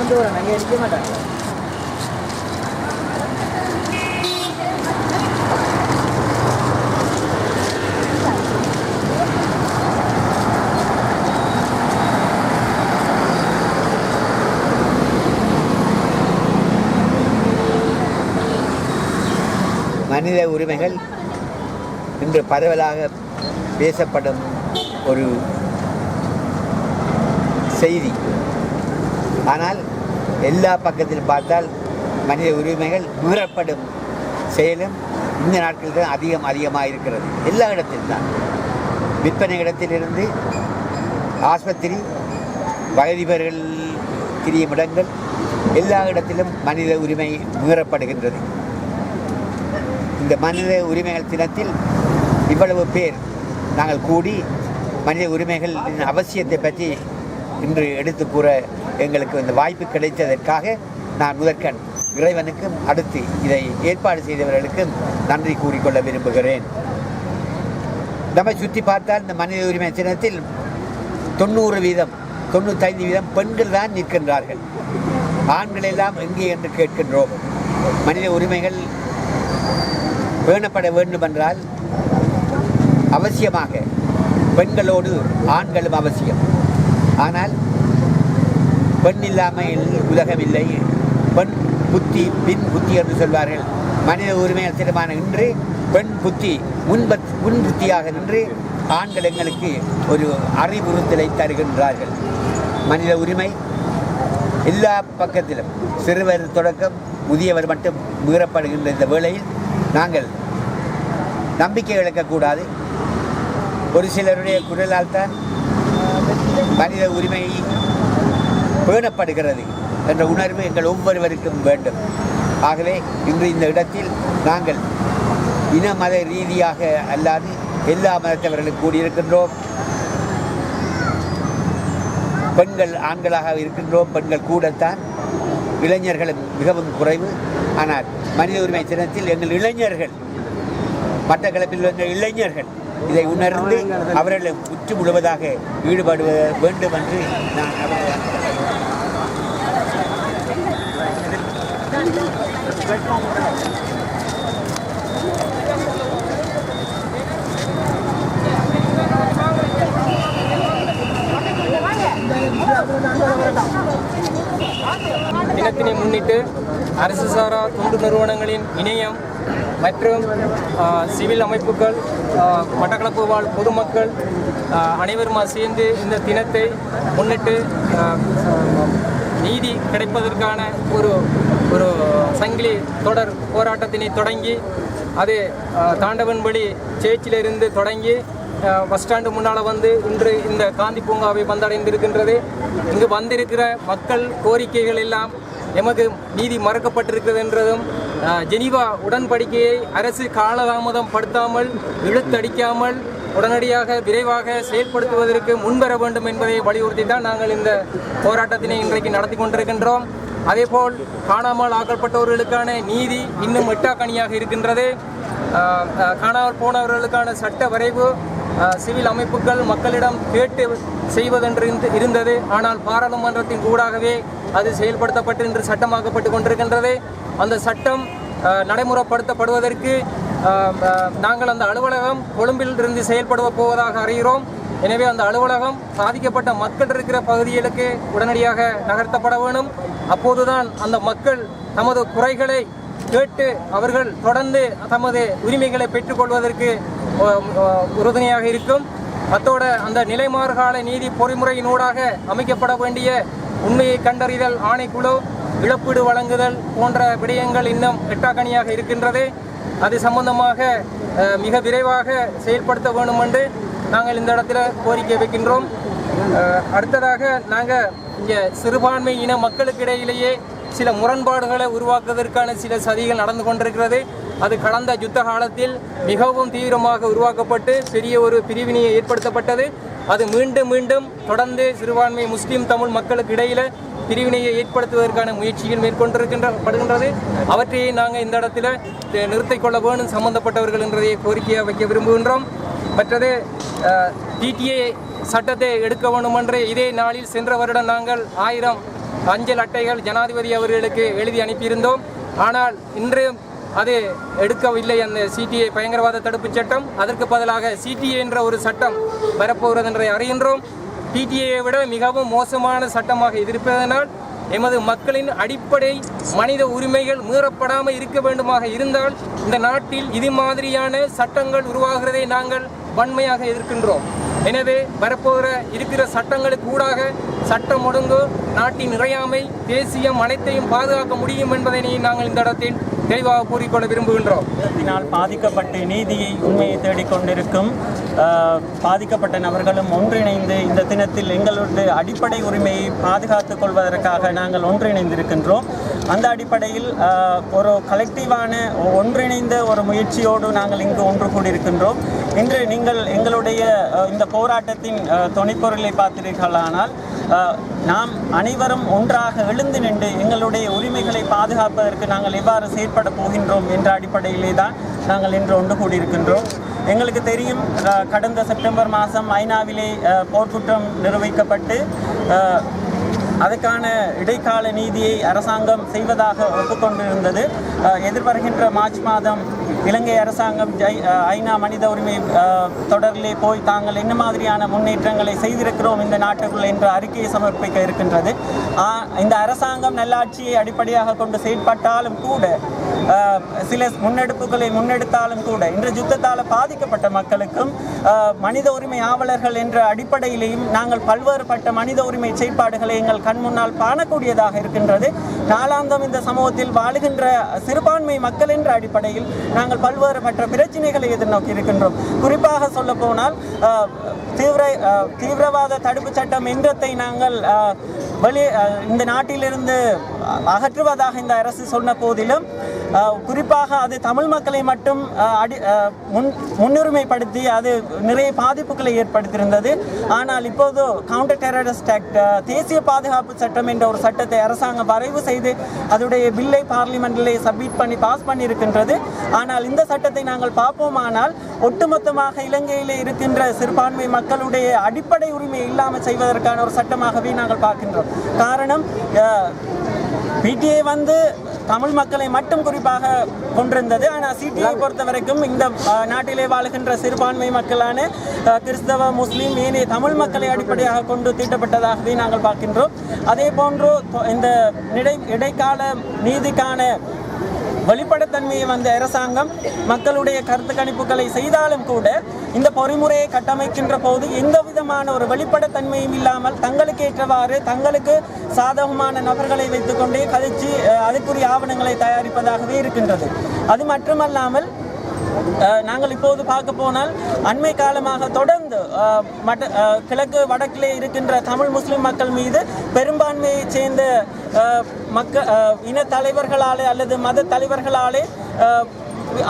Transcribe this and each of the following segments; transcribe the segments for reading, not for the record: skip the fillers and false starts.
நடந்து வரேன், அங்கே நிற்க மாட்டேன். மனித உரிமைகள் இன்று பரவலாக பேசப்படும் ஒரு செய்தி. ஆனால் எல்லா பக்கத்திலும் பார்த்தால் மனித உரிமைகள் மீறப்படும் செயலும் இந்த நாட்களில் தான் அதிகமாக இருக்கிறது. எல்லா இடத்திலும் தான், விற்பனை இடத்திலிருந்து ஆஸ்பத்திரி, வயதிபர்கள் திரியும் இடங்கள், எல்லா இடத்திலும் மனித உரிமை மீறப்படுகின்றது. இந்த மனித உரிமைகள் தினத்தில் இவ்வளவு பேர் நாங்கள் கூடி மனித உரிமைகளின் அவசியத்தை பற்றி இன்று எடுத்து கூற எங்களுக்கு இந்த வாய்ப்பு கிடைத்ததற்காக நான் முதற்கண் இறைவனுக்கும் அடுத்து இதை ஏற்பாடு செய்தவர்களுக்கும் நன்றி கூறிக்கொள்ள விரும்புகிறேன். நம்மை சுற்றி பார்த்தால் இந்த மனித உரிமை தினத்தில் 90%, 95% பெண்கள் தான் நிற்கின்றார்கள். ஆண்கள் எல்லாம் எங்கே என்று கேட்கின்றோம். மனித உரிமைகள் பேணப்பட வேண்டுமென்றால் அவசியமாக பெண்களோடு ஆண்களும் அவசியம். ஆனால் பெண் இல்லாமல் உலகம் இல்லை. பெண் புத்தி பின் புத்தி என்று சொல்வார்கள். மனித உரிமைகள் தினமான இன்று பெண் புத்தி முன் புத்தியாக நின்று ஆண்கள் எங்களுக்கு ஒரு அறிவுறுத்தலை தருகின்றார்கள். மனித உரிமை எல்லா பக்கத்திலும் சிறுவர் தொடக்கம் முதியவர் மட்டும் மீறப்படுகின்ற இந்த வேளையில் நாங்கள் நம்பிக்கை இழக்கக்கூடாது. ஒரு சிலருடைய குரலால் தான் மனித உரிமை பேணப்படுகிறது என்ற உணர்வு எங்கள் ஒவ்வொருவருக்கும் வேண்டும். ஆகவே இன்று இந்த இடத்தில் நாங்கள் இன மத ரீதியாக அல்லாது எல்லா மதத்தவர்களும் கூடியிருக்கின்றோம். பெண்கள் ஆண்களாக இருக்கின்றோம். பெண்கள் கூடத்தான், இளைஞர்களும் மிகவும் குறைவு. ஆனால் மனித உரிமை தினத்தில் எங்கள் இளைஞர்கள், மட்டக்களப்பில் உள்ள இளைஞர்கள் இதை உணர்ந்து அவர்கள் உற்று முழுவதாக ஈடுபட வேண்டும் என்று நான் தினத்தினை முன்னிட்டு அரசு சாரா தொண்டு நிறுவனங்களின் இணையம் மற்றும் சிவில் அமைப்புகள், மட்டக்களப்பு வாழ் பொதுமக்கள் அனைவரும் சேர்ந்து இந்த தினத்தை முன்னிட்டு நீதி கிடைப்பதற்கான ஒரு சங்கிலி தொடர் போராட்டத்தினை தொடங்கி, அது தாண்டவன்வழி சேர்ச்சிலிருந்து தொடங்கி பஸ் ஸ்டாண்டு முன்னால் வந்து இன்று இந்த காந்தி பூங்காவை வந்தடைந்திருக்கின்றது. இங்கு வந்திருக்கிற மக்கள் கோரிக்கைகள் எல்லாம் எமக்கு நீதி மறக்கப்பட்டிருக்கிறது என்றதும், ஜெனீவா உடன்படிக்கையை அரசு காலதாமதம் படுத்தாமல் இழுத்தடிக்காமல் உடனடியாக விரைவாக செயல்படுத்துவதற்கு முன்வர வேண்டும் என்பதை வலியுறுத்தி தான் நாங்கள் இந்த போராட்டத்தினை இன்றைக்கு நடத்தி கொண்டிருக்கின்றோம். அதேபோல் காணாமல் ஆக்கப்பட்டவர்களுக்கான நீதி இன்னும் எட்டாக்கணியாக இருக்கின்றது. காணாமல் போனவர்களுக்கான சட்ட வரைவு சிவில் அமைப்புகள் மக்களிடம் கேட்டு செய்வதென்று இருந்தது. ஆனால் பாராளுமன்றத்தின் ஊடாகவே அது செயல்படுத்தப்பட்டு இன்று சட்டமாக்கப்பட்டு கொண்டிருக்கின்றது. அந்த சட்டம் நடைமுறைப்படுத்தப்படுவதற்கு நாங்கள் அந்த அலுவலகம் கொழும்பில் இருந்து செயல்படுவ போவதாக அறிகிறோம். எனவே அந்த அலுவலகம் பாதிக்கப்பட்ட மக்கள் இருக்கிற பகுதிகளுக்கு உடனடியாக நகர்த்தப்பட வேண்டும். அப்போதுதான் அந்த மக்கள் தமது குறைகளை கேட்டு அவர்கள் தொடர்ந்து தமது உரிமைகளை பெற்றுக்கொள்வதற்கு உறுதுணையாக இருக்கும். அத்தோடு அந்த நிலைமாறுகால நீதி பொறிமுறையினூடாக அமைக்கப்பட வேண்டிய உண்மையை கண்டறிதல் ஆணைக்குழு, இழப்பீடு வழங்குதல் போன்ற விடயங்கள் இன்னும் எட்டாக்கணியாக இருக்கின்றது. அது சம்பந்தமாக மிக விரைவாக செயல்படுத்த வேண்டும் என்று நாங்கள் இந்த இடத்துல கோரிக்கை வைக்கின்றோம். அடுத்ததாக நாங்கள் இங்கே சிறுபான்மை இன மக்களுக்கு இடையிலேயே சில முரண்பாடுகளை உருவாக்குவதற்கான சில சதிகள் நடந்து கொண்டிருக்கிறது. அது கடந்த யுத்த காலத்தில் மிகவும் தீவிரமாக உருவாக்கப்பட்டு பெரிய ஒரு பிரிவினையை ஏற்படுத்தப்பட்டது. அது மீண்டும் மீண்டும் தொடர்ந்து சிறுபான்மை முஸ்லீம் தமிழ் மக்களுக்கு இடையில் பிரிவினையை ஏற்படுத்துவதற்கான முயற்சிகள் மேற்கொண்டிருக்கின்றப்படுகின்றது. அவற்றையே நாங்கள் இந்த இடத்துல நிறுத்திக் கொள்ள வேண்டும் சம்பந்தப்பட்டவர்கள் என்றதை கோரிக்கையாக வைக்க விரும்புகின்றோம். மற்றது டிடிஏ சட்டத்தை எடுக்க வேண்டும் என்று இதே நாளில் சென்ற வருடம் நாங்கள் 1000 அஞ்சல் அட்டைகள் ஜனாதிபதி அவர்களுக்கு எழுதி அனுப்பியிருந்தோம். ஆனால் இன்று அது எடுக்கவில்லை. அந்த சிடிஏ பயங்கரவாத தடுப்புச் சட்டம், அதற்கு பதிலாக சிடிஏ என்ற ஒரு சட்டம் வரப்போகிறது என்று அறிகின்றோம். பிடிஏயை விட மிகவும் மோசமான சட்டமாக இருப்பதனால் எமது மக்களின் அடிப்படை மனித உரிமைகள் மீறப்படாமல் இருக்க வேண்டுமாக இருந்தால் இந்த நாட்டில் இது மாதிரியான சட்டங்கள் உருவாகிறதை நாங்கள் வன்மையாக எதிர்க்கின்றோம். எனவே வரப்போகிற இருக்கிற சட்டங்களுக்கு ஊடாக சட்டம் ஒழுங்கு, நாட்டின் இறையாமை, தேசியம் அனைத்தையும் பாதுகாக்க முடியும் என்பதை நாங்கள் இந்த இடத்தில் தெளிவாக கூறிக்கொள்ள விரும்புகின்றோம். இதனால் பாதிக்கப்பட்டு நீதியை உண்மையை தேடிக்கொண்டிருக்கும் பாதிக்கப்பட்ட நபர்களும் ஒன்றிணைந்து இந்த தினத்தில் எங்களுடைய அடிப்படை உரிமையை பாதுகாத்துக் கொள்வதற்காக நாங்கள் ஒன்றிணைந்திருக்கின்றோம். அந்த அடிப்படையில் ஒரு கலெக்டிவான ஒன்றிணைந்த ஒரு முயற்சியோடு நாங்கள் இங்கு ஒன்று கூடியிருக்கின்றோம். இன்று நீங்கள் எங்களுடைய இந்த போராட்டத்தின் துணைப்பொருளை பார்த்தீர்களானால் நாம் அனைவரும் ஒன்றாக எழுந்து நின்று எங்களுடைய உரிமைகளை பாதுகாப்பதற்கு நாங்கள் எவ்வாறு செயற்பட போகின்றோம் என்ற அடிப்படையிலே தான் நாங்கள் இன்று ஒன்று கூடியிருக்கின்றோம். எங்களுக்கு தெரியும், கடந்த செப்டம்பர் மாதம் ஐநாவிலே போர்க்குற்றம் நிரூபிக்கப்பட்டு அதுக்கான இடைக்கால நீதியை அரசாங்கம் செய்வதாக ஒப்புக்கொண்டிருந்தது. எதிர்வருகின்ற மார்ச் மாதம் இலங்கை அரசாங்கம் ஐநா மனித உரிமை தொடரிலே போய் தாங்கள் என்ன மாதிரியான முன்னேற்றங்களை செய்திருக்கிறோம் இந்த நாட்டுக்குள் என்ற அறிக்கையை சமர்ப்பிக்க இருக்கின்றது. இந்த அரசாங்கம் நல்லாட்சியை அடிப்படையாக கொண்டு செயற்பட்டாலும் கூட, சில முன்னெடுப்புகளை முன்னெடுத்தாலும் கூட, இன்று யுத்தத்தால் பாதிக்கப்பட்ட மக்களுக்கும் மனித உரிமை ஆவலர்கள் என்ற அடிப்படையிலேயும் நாங்கள் பல்வேறுபட்ட மனித உரிமை செயற்பாடுகளை எங்கள் கண் முன்னால் காணக்கூடியதாக இருக்கின்றது. நாளாந்தம் இந்த சமூகத்தில் வாழுகின்ற சிறுபான்மை மக்கள் என்ற அடிப்படையில் நாங்கள் பல்வேறுபட்ட பிரச்சனைகளை எதிர்நோக்கி இருக்கின்றோம். குறிப்பாக சொல்ல போனால் தீவிரவாத தடுப்பு சட்டம் என்றத்தை நாங்கள் இந்த நாட்டிலிருந்து அகற்றுவதாக இந்த அரசு சொன்ன போதிலும் குறிப்பாக அது தமிழ் மக்களை மட்டும் முன்னுரிமைப்படுத்தி அது நிறைய பாதிப்புகளை ஏற்படுத்தியிருந்தது. ஆனால் இப்போது கவுண்டர் டெரரிஸ்ட் ஆக்ட், தேசிய பாதுகாப்பு சட்டம் என்ற ஒரு சட்டத்தை அரசாங்கம் வரைவு செய்து அதனுடைய பில்லை பார்லிமெண்டிலே சப்மிட் பண்ணி பாஸ் பண்ணியிருக்கின்றது. ஆனால் இந்த சட்டத்தை நாங்கள் பார்ப்போமானால் ஒட்டுமொத்தமாக இலங்கையிலே இருக்கின்ற சிறுபான்மை மக்களுடைய அடிப்படை உரிமை இல்லாமல் செய்வதற்கான ஒரு சட்டமாகவே நாங்கள் பார்க்கின்றோம். காரணம், பிடிஏ தமிழ் மக்களை மட்டும் குறிப்பாக கொண்டிருந்தது. ஆனால் சிடிஐ பொறுத்த வரைக்கும் இந்த நாட்டிலே வாழுகின்ற சிறுபான்மை மக்களான கிறிஸ்தவ, முஸ்லீம், ஏனைய தமிழ் மக்களை அடிப்படையாக கொண்டு தீட்டப்பட்டதாகவே நாங்கள் பார்க்கின்றோம். அதே போன்று இந்த இடைக்கால நீதிக்கான வெளிப்படைத்தன்மையை அரசாங்கம் மக்களுடைய கருத்து கணிப்புகளை செய்தாலும் கூட இந்த பொறிமுறையை கட்டமைக்கின்ற போது எந்த விதமான ஒரு வெளிப்படைத்தன்மையும் இல்லாமல் தங்களுக்கு ஏற்றவாறு தங்களுக்கு சாதகமான நபர்களை வைத்துக்கொண்டே கதைச்சு அதுக்குரிய ஆவணங்களை தயாரிப்பதாகவே இருக்கின்றது. அது மட்டுமல்லாமல் நாங்கள் இப்போது பார்க்க போனால் அண்மை காலமாக தொடர்ந்து கிழக்கு வடக்கிலே இருக்கின்ற தமிழ் முஸ்லிம் மக்கள் மீது பெரும்பான்மையை சேர்ந்த இன தலைவர்களாலே அல்லது மத தலைவர்களாலே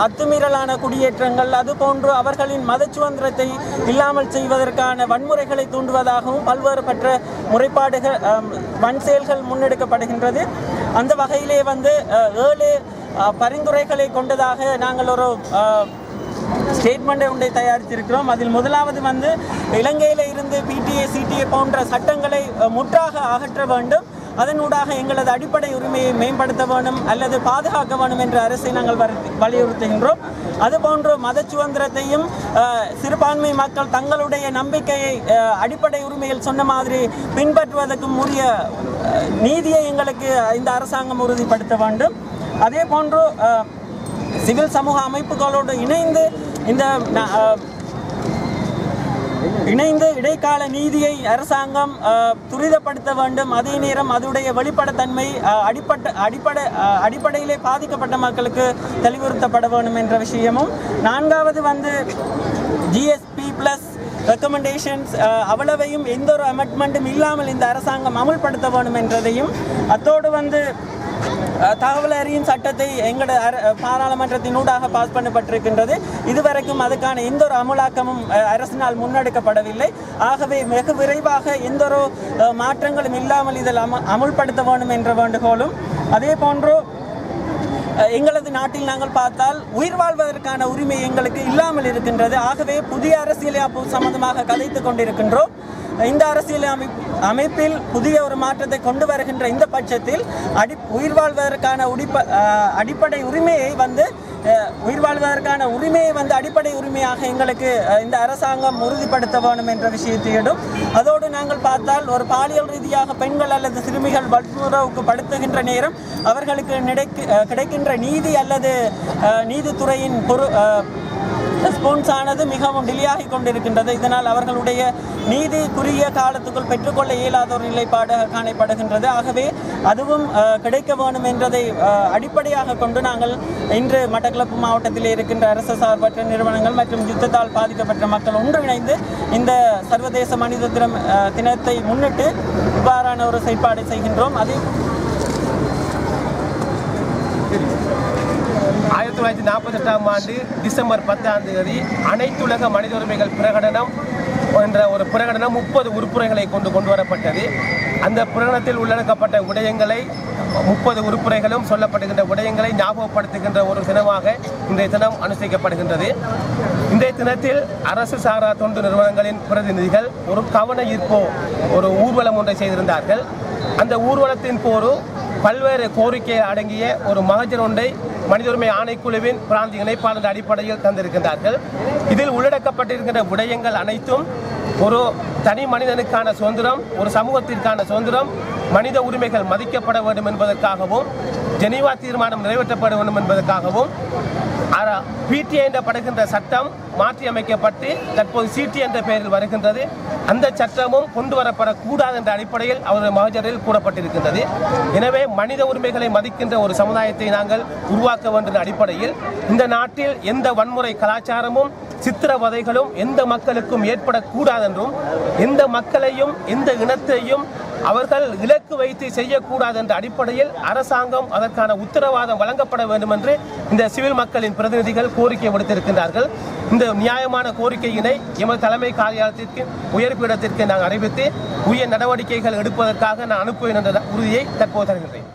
அத்துமீறலான குடியேற்றங்கள், அது போன்று அவர்களின் மத சுதந்திரத்தை இல்லாமல் செய்வதற்கான வன்முறைகளை தூண்டுவதாகவும் பல்வேறுபட்ட முறைப்பாடுகள் வன் செயல்கள் முன்னெடுக்கப்படுகின்றது. அந்த வகையிலே 7 பரிந்துரைகளை கொண்டதாக நாங்கள் ஒரு ஸ்டேட்மெண்ட் ஒன்றை தயாரித்திருக்கிறோம். அதில் முதலாவது இலங்கையில் இருந்து பிடிஏ, சிடிஏ போன்ற சட்டங்களை முற்றாக அகற்ற வேண்டும். அதனூடாக எங்களது அடிப்படை உரிமையை மேம்படுத்த வேண்டும் அல்லது பாதுகாக்க வேண்டும் என்ற அரசை நாங்கள் வலியுறுத்துகின்றோம். அதுபோன்று மத சுதந்திரத்தையும் சிறுபான்மை மக்கள் தங்களுடைய நம்பிக்கையை அடிப்படை உரிமையில் சொன்ன மாதிரி பின்பற்றுவதற்கும் உரிய நீதியை எங்களுக்கு இந்த அரசாங்கம் உறுதிப்படுத்த வேண்டும். அதே போன்று சிவில் சமூக அமைப்புகளோடு இணைந்து இடைக்கால நீதியை அரசாங்கம் துரிதப்படுத்த வேண்டும். அதே நேரம் அதனுடைய வெளிப்படைத்தன்மை அடிப்படையிலே பாதிக்கப்பட்ட மக்களுக்கு தெளிவுறுத்தப்பட வேண்டும் என்ற விஷயமும், 4வது ஜிஎஸ்பி பிளஸ் ரெக்கமெண்டேஷன்ஸ் அவ்வளவையும் எந்த ஒரு அமெண்ட்மெண்ட்டும் இல்லாமல் இந்த அரசாங்கம் அமுல்படுத்த வேண்டும் என்றதையும், அத்தோடு தகவல் அறியும் சட்டத்தை எங்களோட பாராளுமன்றத்தினூடாக பாஸ் பண்ணப்பட்டிருக்கின்றது. இதுவரைக்கும் அதுக்கான எந்த ஒரு அமுலாக்கமும் அரசினால் முன்னெடுக்கப்படவில்லை. ஆகவே வெகு விரைவாக எந்த ஒரு மாற்றங்களும் இல்லாமல் இதில் அமுல்படுத்த வேண்டும் என்ற வேண்டுகோளும், அதே போன்று எங்களது நாட்டில் நாங்கள் பார்த்தால் உயிர் வாழ்வதற்கான உரிமை எங்களுக்கு இல்லாமல் இருக்கின்றது. ஆகவே புதிய அரசியலமைப்பு சம்பந்தமாக கதைத்து கொண்டிருக்கின்றோம். இந்த அரசியல் அமைப்பில் புதிய ஒரு மாற்றத்தை கொண்டு வருகின்ற இந்த பட்சத்தில் உயிர் வாழ்வதற்கான அடிப்படை உரிமையை வந்து அடிப்படை உரிமையாக எங்களுக்கு இந்த அரசாங்கம் உறுதிப்படுத்த வேண்டும் என்ற விஷயத்தையும், அதோடு நாங்கள் பார்த்தால் ஒரு பாலியல் ரீதியாக பெண்கள் அல்லது சிறுமிகள் வல்லுறவுக்கு படுத்துகின்ற நேரம் அவர்களுக்கு கிடைக்கின்ற நீதி அல்லது நீதித்துறையின் ரெஸ்பான்ஸ் ஆனது மிகவும் டிலேயாகி கொண்டிருக்கின்றது. இதனால் அவர்களுடைய நீதி குறுகிய காலத்துக்குள் பெற்றுக்கொள்ள இயலாத ஒரு நிலைப்பாடு காணப்படுகின்றது. ஆகவே அதுவும் கிடைக்க வேண்டும் என்றதை அடிப்படையாக கொண்டு நாங்கள் இன்று மட்டக்களப்பு மாவட்டத்தில் இருக்கின்ற அரசு சார்பற்ற நிறுவனங்கள் மற்றும் யுத்தத்தால் பாதிக்கப்பட்ட மக்கள் ஒன்றிணைந்து இந்த சர்வதேச மனித தினத்தை முன்னிட்டு இவ்வாறான ஒரு செயற்பாடு செய்கின்றோம். 1948ஆம் ஆண்டு டிசம்பர் 10ஆம் தேதி அனைத்துலக மனித உரிமைகள் பிரகடனம் என்ற ஒரு பிரகடனம் 30 உறுப்புரைகளை கொண்டு வரப்பட்டது. அந்த பிரகடனத்தில் உள்ளடக்கப்பட்ட விடயங்களை 30 உறுப்புரைகளும் சொல்லப்படுகின்ற விடயங்களை ஞாபகப்படுத்துகின்ற ஒரு தினமாக இன்றைய தினம் அனுஷ்டிக்கப்படுகின்றது. இன்றைய தினத்தில் அரசு சாரா தொண்டு நிறுவனங்களின் பிரதிநிதிகள் ஒரு கவன ஈர்ப்பு ஒரு ஊர்வலம் ஒன்றை செய்திருந்தார்கள். அந்த ஊர்வலத்தின் போது பல்வேறு கோரிக்கை அடங்கிய ஒரு மகஜர் ஒன்றை மனித உரிமை ஆணைக்குழுவின் பிராந்திய இணைப்பாளர் அடிப்படையில் தந்திருக்கின்றார்கள். இதில் உள்ளடக்கப்பட்டிருக்கின்ற விடயங்கள் அனைத்தும் ஒரு தனி மனிதனுக்கான சுதந்திரம், ஒரு சமூகத்திற்கான சுதந்திரம், மனித உரிமைகள் மதிக்கப்பட வேண்டும் என்பதற்காகவும், ஜெனீவா தீர்மானம் நிறைவேற்றப்பட வேண்டும் என்பதற்காகவும் பிடி என்றப்படுகின்ற சட்டம் மாற்றி அமைக்கப்பட்டு தற்போது சிடி என்ற பெயரில் வருகின்றது. அந்த சட்டமும் கொண்டு வரப்படக்கூடாது என்ற அடிப்படையில் அவருடைய மகஜரில் கூறப்பட்டிருக்கின்றது. எனவே மனித உரிமைகளை மதிக்கின்ற ஒரு சமுதாயத்தை நாங்கள் உருவாக்க வேண்டும் அடிப்படையில் இந்த நாட்டில் எந்த வன்முறை கலாச்சாரமும் சித்திரவதைகளும் எந்த மக்களுக்கும் ஏற்படக்கூடாது என்றும், எந்த மக்களையும் எந்த இனத்தையும் அவர்கள் இலக்கு வைத்து செய்யக்கூடாது என்ற அடிப்படையில் அரசாங்கம் அதற்கான உத்தரவாதம் வழங்கப்பட வேண்டும் என்று இந்த சிவில் மக்களின் பிரதிநிதிகள் கோரிக்கை விடுத்திருக்கின்றார்கள். இந்த நியாயமான கோரிக்கையினை எமது தலைமை காரியாலயத்திற்கு உயர்பீடத்திற்கு நாங்கள் அறிவித்து உரிய நடவடிக்கைகள் எடுப்பதற்காக நான் அனுப்புவேன் என்ற உறுதியை தற்போது தருகின்றேன்.